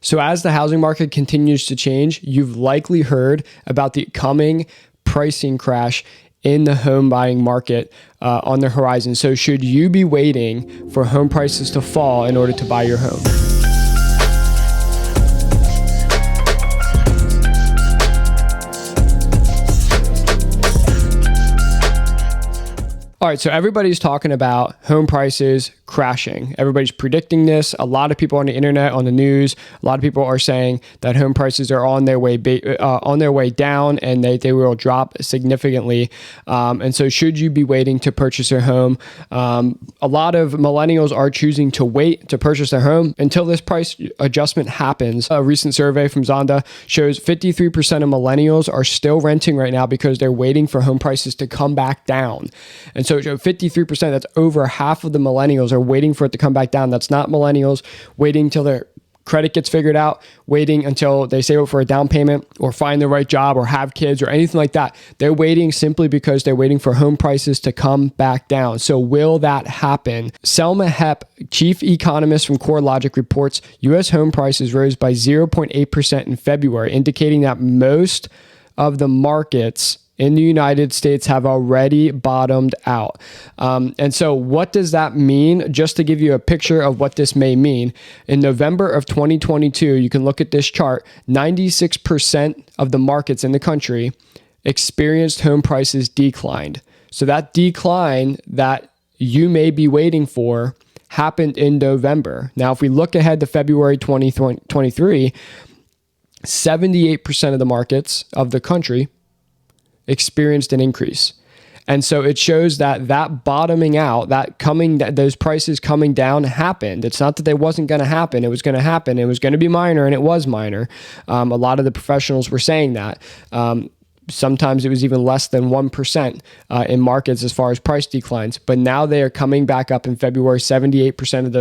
So as the housing market continues to change, you've likely heard about the coming pricing crash in the home buying market on the horizon. So should you be waiting for home prices to fall in order to buy your home? All right, so everybody's talking about home prices crashing. Everybody's predicting this. A lot of people on the internet, on the news, a lot of people are saying that home prices are on their way down, and they will drop significantly. And so, should you be waiting to purchase your home? A lot of millennials are choosing to wait to purchase their home until this price adjustment happens. A recent survey from Zonda shows 53% of millennials are still renting right now because they're waiting for home prices to come back down. And so 53%, that's over half of the millennials are waiting for it to come back down. That's not millennials waiting till their credit gets figured out, waiting until they save up for a down payment or find the right job or have kids or anything like that. They're waiting simply because they're waiting for home prices to come back down. So will that happen? Selma Hepp, chief economist from CoreLogic, reports U.S. home prices rose by 0.8% in February, indicating that most of the markets in the United States have already bottomed out. And so what does that mean? Just to give you a picture of what this may mean, in November of 2022, you can look at this chart, 96% of the markets in the country experienced home prices declined. So that decline that you may be waiting for happened in November. Now, if we look ahead to February 2023, 78% of the markets of the country experienced an increase. And so it shows that bottoming out, those prices coming down happened. It's not that they wasn't going to happen. It was going to happen. It was going to be minor, and it was minor. A lot of the professionals were saying that. Sometimes it was even less than 1% in markets as far as price declines. But now they are coming back up in February. 78% of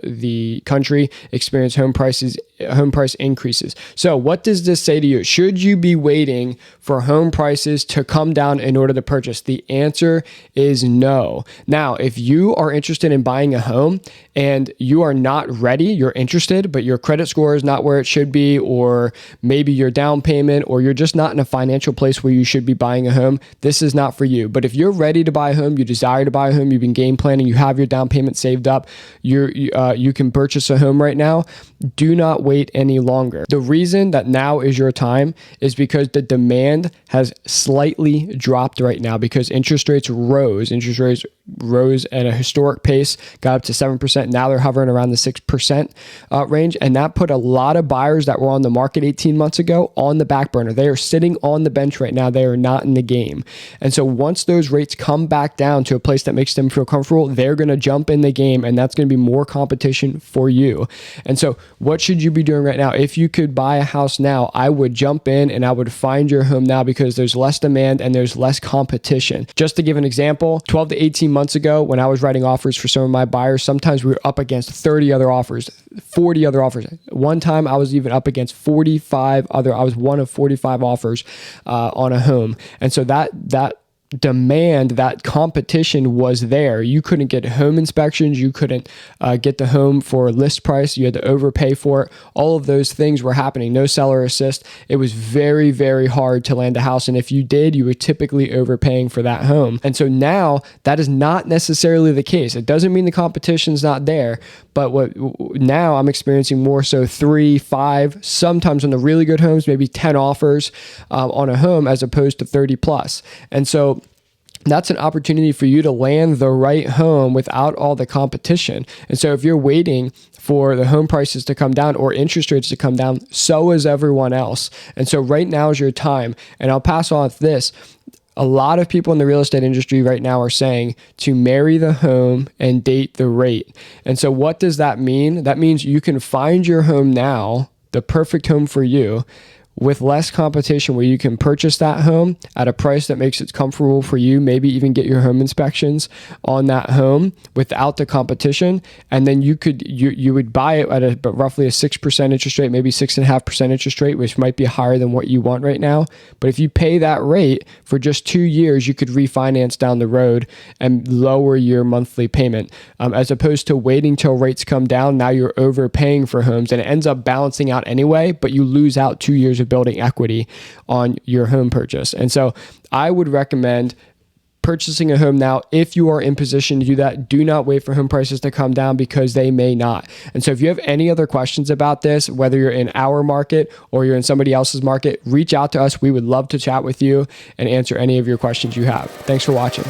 the country experienced home price increases. So what does this say to you? Should you be waiting for home prices to come down in order to purchase? The answer is no. Now, if you are interested in buying a home and you are not ready, you're interested, but your credit score is not where it should be, or maybe your down payment, or you're just not in a financial place where you should be buying a home, this is not for you. But if you're ready to buy a home, you desire to buy a home, you've been game planning, you have your down payment saved up, you can purchase a home right now, do not wait any longer. The reason that now is your time is because the demand has slightly dropped right now because interest rates rose. Interest rates rose at a historic pace, got up to 7%. Now they're hovering around the 6% range. And that put a lot of buyers that were on the market 18 months ago on the back burner. They are sitting on the bench right now. They are not in the game. And so once those rates come back down to a place that makes them feel comfortable, they're going to jump in the game, and that's going to be more competition for you. And so what should you be doing right now? If you could buy a house now, I would jump in and I would find your home now because there's less demand and there's less competition. Just to give an example, 12 to 18 months ago, when I was writing offers for some of my buyers, sometimes we were up against 30 other offers, 40 other offers. One time I was even up against I was one of 45 offers on a home. And so that demand, that competition was there. You couldn't get home inspections. You couldn't get the home for list price. You had to overpay for it. All of those things were happening. No seller assist. It was very, very hard to land a house. And if you did, you were typically overpaying for that home. And so now that is not necessarily the case. It doesn't mean the competition's not there, but now I'm experiencing more so 3, 5, sometimes on the really good homes, maybe 10 offers on a home as opposed to 30 plus. And so that's an opportunity for you to land the right home without all the competition. And so if you're waiting for the home prices to come down or interest rates to come down, so is everyone else. And so right now is your time. And I'll pass on this. A lot of people in the real estate industry right now are saying to marry the home and date the rate. And so what does that mean? That means you can find your home now, the perfect home for you, with less competition, where you can purchase that home at a price that makes it comfortable for you, maybe even get your home inspections on that home without the competition. And then you would buy it at roughly a 6% interest rate, maybe 6.5% interest rate, which might be higher than what you want right now. But if you pay that rate for just 2 years, you could refinance down the road and lower your monthly payment, as opposed to waiting till rates come down. Now you're overpaying for homes, and it ends up balancing out anyway, but you lose out 2 years of building equity on your home purchase. And so I would recommend purchasing a home now if you are in position to do that. Do not wait for home prices to come down, because they may not. And so if you have any other questions about this, whether you're in our market or you're in somebody else's market, reach out to us. We would love to chat with you and answer any of your questions you have. Thanks for watching.